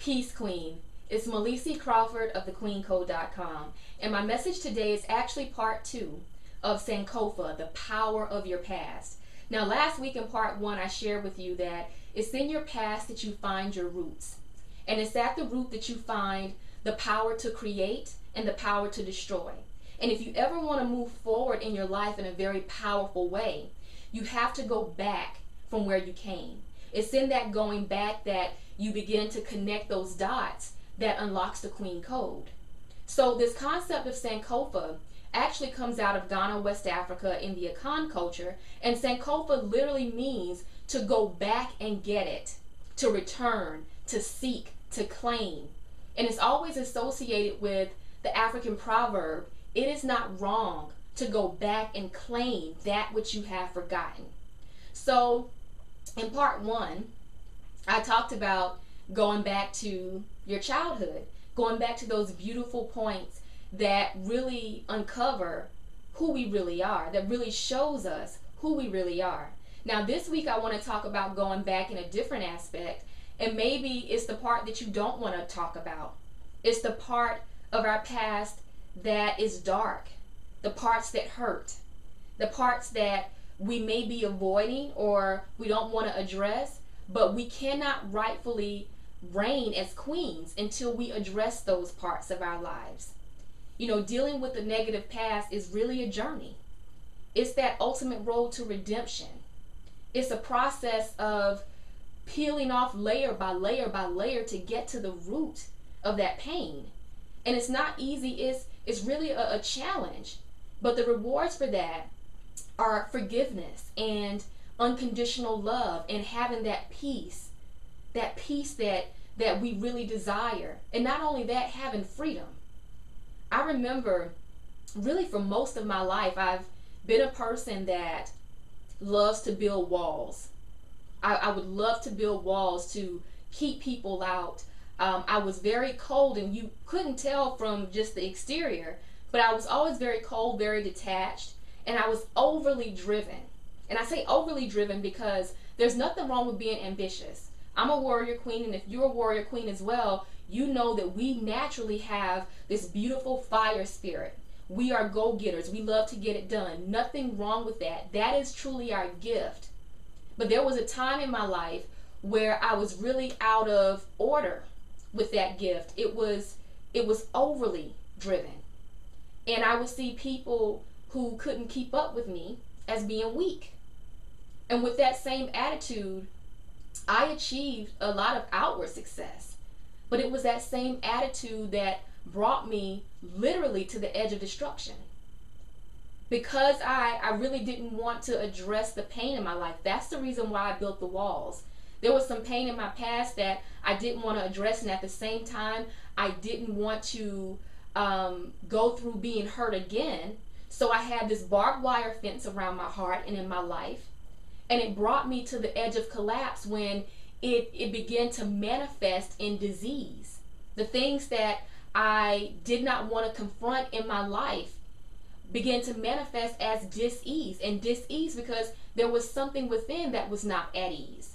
Peace Queen. It's Melissa Crawford of thequeencode.com, and my message today is actually part 2 of Sankofa, the power of your past. Now, last week in part 1, I shared with you that it's in your past that you find your roots, and it's at the root that you find the power to create and the power to destroy. And if you ever want to move forward in your life in a very powerful way, you have to go back from where you came. It's in that going back that you begin to connect those dots that unlocks the Queen Code. So this concept of Sankofa actually comes out of Ghana, West Africa, in the Akan culture, and Sankofa literally means to go back and get it, to return, to seek, to claim. And it's always associated with the African proverb, it is not wrong to go back and claim that which you have forgotten. So in part 1, I talked about going back to your childhood, going back to those beautiful points that really uncover who we really are, that really shows us who we really are. Now this week I want to talk about going back in a different aspect, and maybe it's the part that you don't want to talk about. It's the part of our past that is dark, the parts that hurt, the parts that we may be avoiding or we don't want to address, but we cannot rightfully reign as queens until we address those parts of our lives. You know, dealing with the negative past is really a journey. It's that ultimate road to redemption. It's a process of peeling off layer by layer by layer to get to the root of that pain. And it's not easy, it's really a challenge. But the rewards for that are forgiveness and unconditional love and having that peace that we really desire. And not only that, having freedom. I remember really for most of my life, I've been a person that loves to build walls. I would love to build walls to keep people out. I was very cold, and you couldn't tell from just the exterior, but I was always very cold, very detached, and I was overly driven. And I say overly driven because there's nothing wrong with being ambitious. I'm a warrior queen, and if you're a warrior queen as well, you know that we naturally have this beautiful fire spirit. We are go-getters. We love to get it done. Nothing wrong with that. That is truly our gift. But there was a time in my life where I was really out of order with that gift. It was overly driven. And I would see people who couldn't keep up with me as being weak. And with that same attitude, I achieved a lot of outward success. But it was that same attitude that brought me literally to the edge of destruction. Because I really didn't want to address the pain in my life. That's the reason why I built the walls. There was some pain in my past that I didn't want to address, and at the same time, I didn't want to go through being hurt again. So I had this barbed wire fence around my heart and in my life, and it brought me to the edge of collapse when it began to manifest in disease. The things that I did not want to confront in my life began to manifest as dis-ease, and dis-ease because there was something within that was not at ease.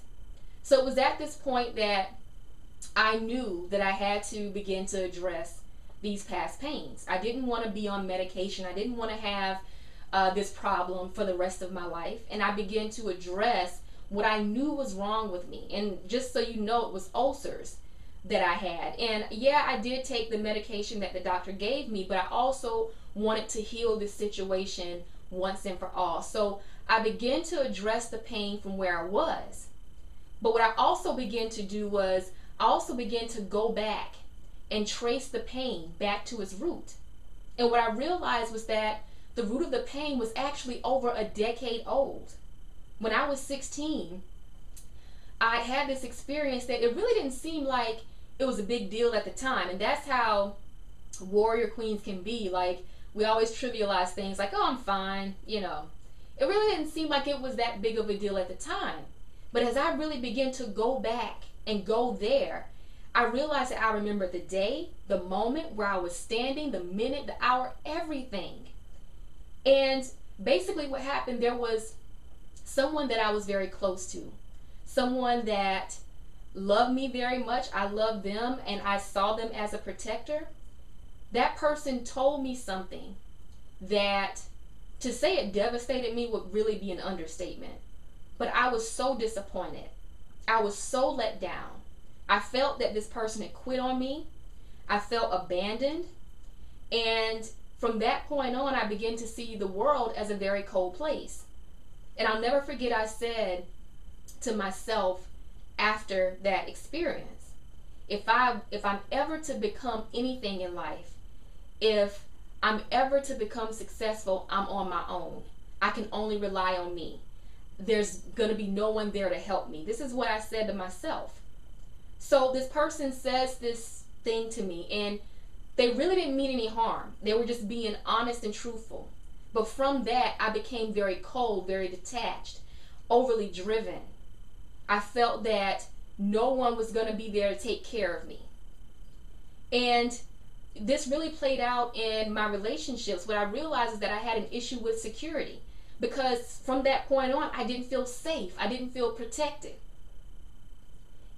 So it was at this point that I knew that I had to begin to address these past pains. I didn't want to be on medication. I didn't want to have this problem for the rest of my life. And I began to address what I knew was wrong with me. And just so you know, it was ulcers that I had. And yeah, I did take the medication that the doctor gave me, but I also wanted to heal this situation once and for all. So I began to address the pain from where I was. But what I also began to do was I also began to go back and trace the pain back to its root. And what I realized was that the root of the pain was actually over a decade old. When I was 16, I had this experience that it really didn't seem like it was a big deal at the time. And that's how warrior queens can be. Like, we always trivialize things like, oh, I'm fine, you know. It really didn't seem like it was that big of a deal at the time. But as I really began to go back and go there, I realized that I remember the day, the moment where I was standing, the minute, the hour, everything. And basically what happened, there was someone that I was very close to, someone that loved me very much, I loved them, and I saw them as a protector, that person told me something that, to say it devastated me would really be an understatement. But I was so disappointed. I was so let down. I felt that this person had quit on me. I felt abandoned. And from that point on, I began to see the world as a very cold place. And I'll never forget I said to myself after that experience, if I'm ever to become anything in life, if I'm ever to become successful, I'm on my own. I can only rely on me. There's going to be no one there to help me. This is what I said to myself. So this person says this thing to me, and they really didn't mean any harm. They were just being honest and truthful. But from that, I became very cold, very detached, overly driven. I felt that no one was going to be there to take care of me. And this really played out in my relationships. What I realized is that I had an issue with security, because from that point on, I didn't feel safe. I didn't feel protected.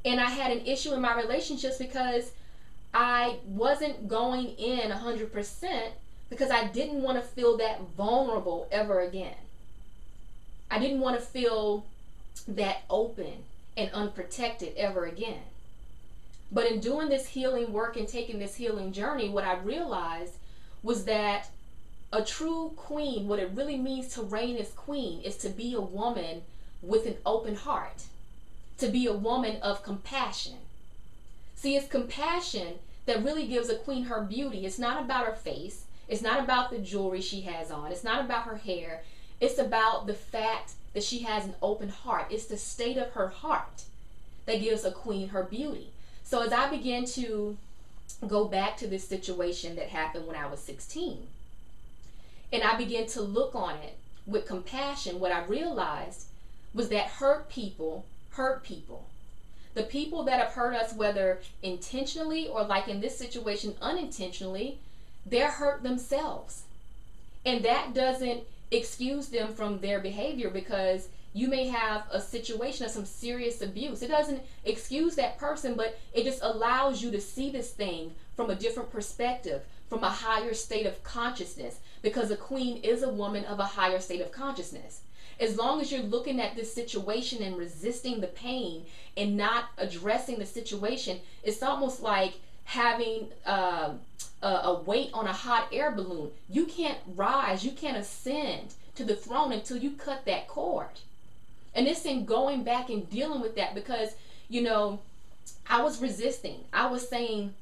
And I had an issue in my relationships because I wasn't going in 100% because I didn't want to feel that vulnerable ever again. I didn't want to feel that open and unprotected ever again. But in doing this healing work and taking this healing journey, what I realized was that a true queen, what it really means to reign as queen, is to be a woman with an open heart, to be a woman of compassion. See, it's compassion that really gives a queen her beauty. It's not about her face. It's not about the jewelry she has on. It's not about her hair. It's about the fact that she has an open heart. It's the state of her heart that gives a queen her beauty. So as I began to go back to this situation that happened when I was 16, and I began to look on it with compassion, what I realized was that hurt people hurt people. The people that have hurt us, whether intentionally or, like in this situation, unintentionally, they're hurt themselves. And that doesn't excuse them from their behavior, because you may have a situation of some serious abuse. It doesn't excuse that person, but it just allows you to see this thing from a different perspective, from a higher state of consciousness, because a queen is a woman of a higher state of consciousness. As long as you're looking at this situation and resisting the pain and not addressing the situation, it's almost like having a weight on a hot air balloon. You can't rise, you can't ascend to the throne until you cut that cord. And it's in going back and dealing with that, because, you know, I was resisting. I was saying,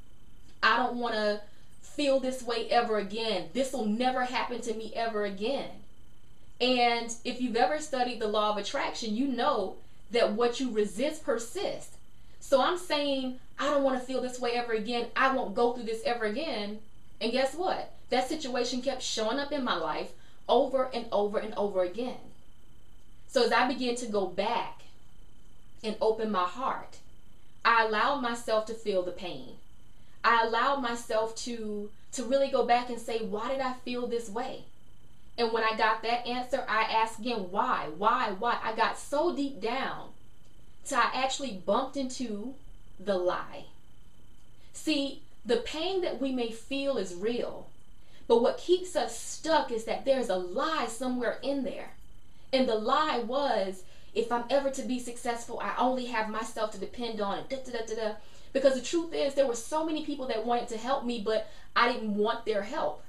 I don't want to feel this way ever again. This will never happen to me ever again. And if you've ever studied the law of attraction, you know that what you resist persists. So I'm saying, I don't want to feel this way ever again. I won't go through this ever again. And guess what? That situation kept showing up in my life over and over and over again. So as I began to go back and open my heart, I allowed myself to feel the pain. I allowed myself to really go back and say, why did I feel this way? And when I got that answer, I asked again, why? I got so deep down till I actually bumped into the lie. See, the pain that we may feel is real, but what keeps us stuck is that there's a lie somewhere in there. And the lie was, if I'm ever to be successful, I only have myself to depend on. Because the truth is, there were so many people that wanted to help me, but I didn't want their help.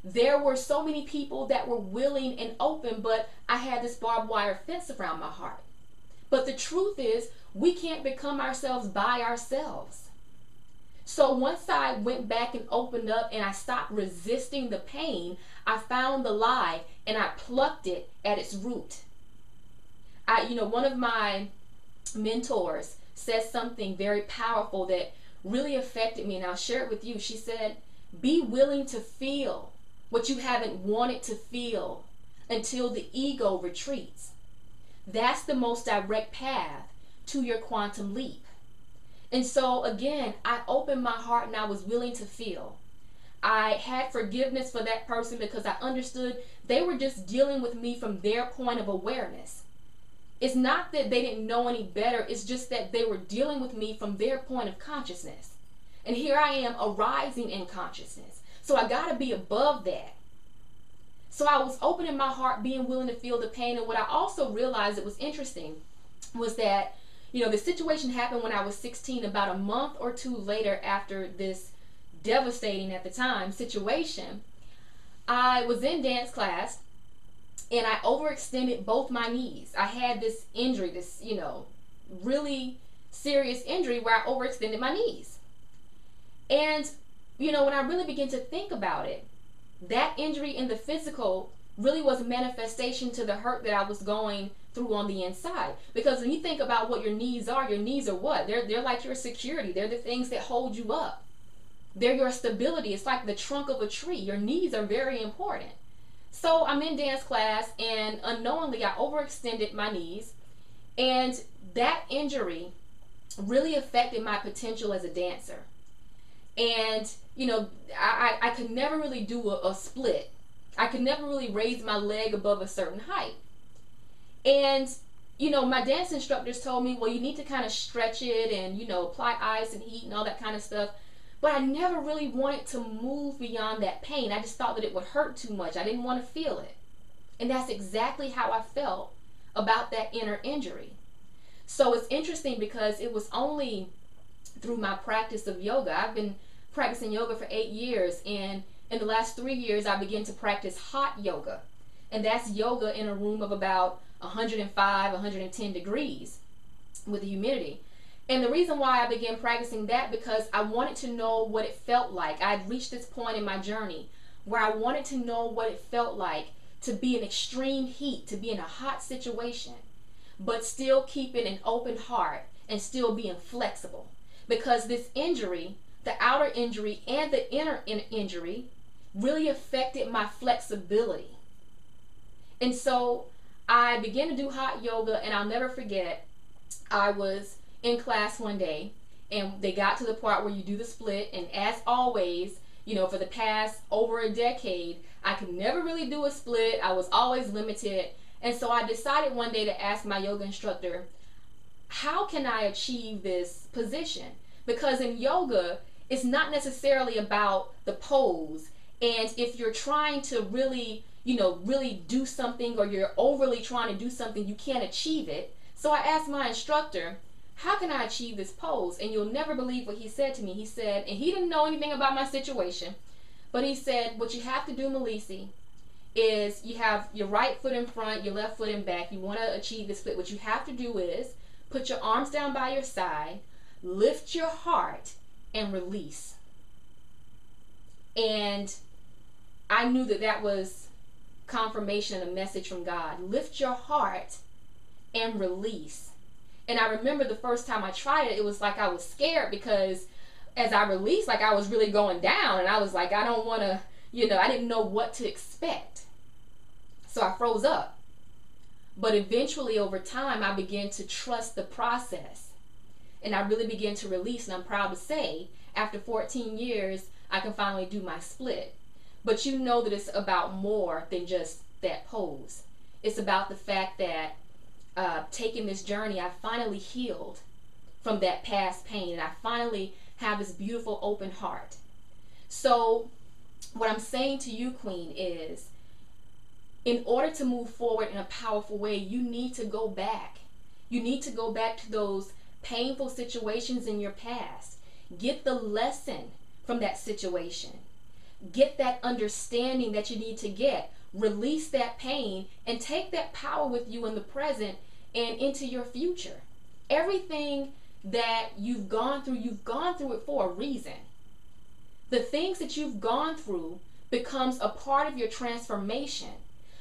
There were so many people that were willing and open, but I had this barbed wire fence around my heart. But the truth is, we can't become ourselves by ourselves. So once I went back and opened up and I stopped resisting the pain, I found the lie and I plucked it at its root. One of my mentors says something very powerful that really affected me, and I'll share it with you. She said, be willing to feel what you haven't wanted to feel until the ego retreats. That's the most direct path to your quantum leap. And so again, I opened my heart and I was willing to feel. I had forgiveness for that person because I understood they were just dealing with me from their point of awareness. It's not that they didn't know any better. It's just that they were dealing with me from their point of consciousness. And here I am arising in consciousness. So I got to be above that. So I was opening my heart, being willing to feel the pain. And what I also realized that was interesting was that, the situation happened when I was 16. About a month or two later, after this devastating at the time situation, I was in dance class and I overextended both my knees. I had this injury, this, really serious injury where I overextended my knees. And, when I really began to think about it, that injury in the physical really was a manifestation to the hurt that I was going through on the inside. Because when you think about what your knees are what? They're like your security. They're the things that hold you up. They're your stability. It's like the trunk of a tree. Your knees are very important. So I'm in dance class, and unknowingly I overextended my knees, and that injury really affected my potential as a dancer. And I could never really do a split. I could never really raise my leg above a certain height. And my dance instructors told me, well, you need to kind of stretch it and apply ice and heat and all that kind of stuff. But I never really wanted to move beyond that pain. I just thought that it would hurt too much. I didn't want to feel it. And that's exactly how I felt about that inner injury. So it's interesting because it was only through my practice of yoga. I've been practicing yoga for 8 years, and in the last 3 years I began to practice hot yoga. And that's yoga in a room of about 105, 110 degrees with the humidity. And the reason why I began practicing that, because I wanted to know what it felt like. I had reached this point in my journey where I wanted to know what it felt like to be in extreme heat, to be in a hot situation, but still keeping an open heart and still being flexible. Because this injury, the outer injury and the inner injury, really affected my flexibility. And so I began to do hot yoga, and I'll never forget, I was in class one day and they got to the part where you do the split, and as always, for the past over a decade, I could never really do a split. I was always limited. And so I decided one day to ask my yoga instructor, how can I achieve this position? Because in yoga, it's not necessarily about the pose. And if you're trying to really do something, or you're overly trying to do something, you can't achieve it. So I asked my instructor, how can I achieve this pose? And you'll never believe what he said to me. He said, and he didn't know anything about my situation, but he said, what you have to do, Melisi, is you have your right foot in front, your left foot in back. You want to achieve this split. What you have to do is put your arms down by your side, lift your heart, and release. And I knew that that was confirmation and a message from God. Lift your heart and release. And I remember the first time I tried it, it was like I was scared, because as I released, like I was really going down, and I was like, I don't want to, I didn't know what to expect. So I froze up. But eventually, over time, I began to trust the process. And I really began to release, and I'm proud to say, after 14 years, I can finally do my split. But you know that it's about more than just that pose. It's about the fact that taking this journey, I finally healed from that past pain, and I finally have this beautiful open heart. So what I'm saying to you, Queen, is in order to move forward in a powerful way, you need to go back. You need to go back to those painful situations in your past. Get the lesson from that situation. Get that understanding that you need to get. Release that pain and take that power with you in the present and into your future. Everything that you've gone through it for a reason. The things that you've gone through becomes a part of your transformation,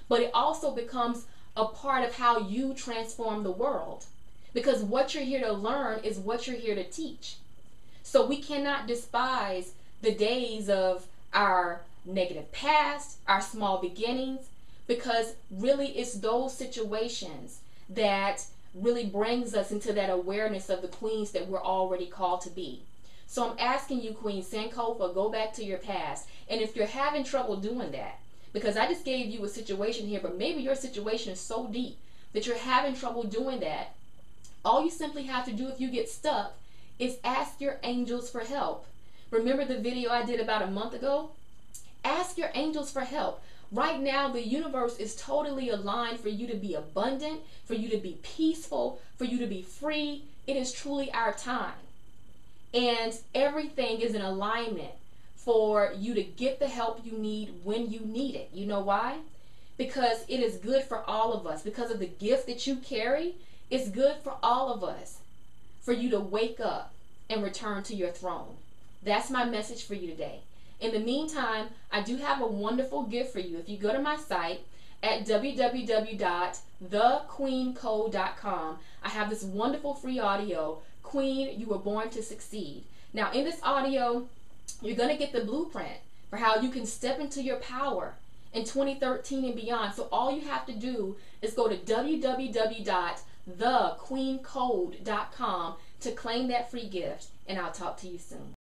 but it also becomes a part of how you transform the world. Because what you're here to learn is what you're here to teach. So we cannot despise the days of our negative past, our small beginnings, because really it's those situations that really brings us into that awareness of the queens that we're already called to be. So I'm asking you, Queen Sankofa, go back to your past. And if you're having trouble doing that, because I just gave you a situation here, but maybe your situation is so deep that you're having trouble doing that, all you simply have to do if you get stuck is ask your angels for help. Remember the video I did about a month ago? Ask your angels for help. Right now, the universe is totally aligned for you to be abundant, for you to be peaceful, for you to be free. It is truly our time. And everything is in alignment for you to get the help you need when you need it. You know why? Because it is good for all of us. Because of the gift that you carry, it's good for all of us for you to wake up and return to your throne. That's my message for you today. In the meantime, I do have a wonderful gift for you. If you go to my site at www.thequeencode.com, I have this wonderful free audio, Queen, You Were Born to Succeed. Now, in this audio, you're going to get the blueprint for how you can step into your power in 2013 and beyond. So all you have to do is go to www.thequeencode.com to claim that free gift, and I'll talk to you soon.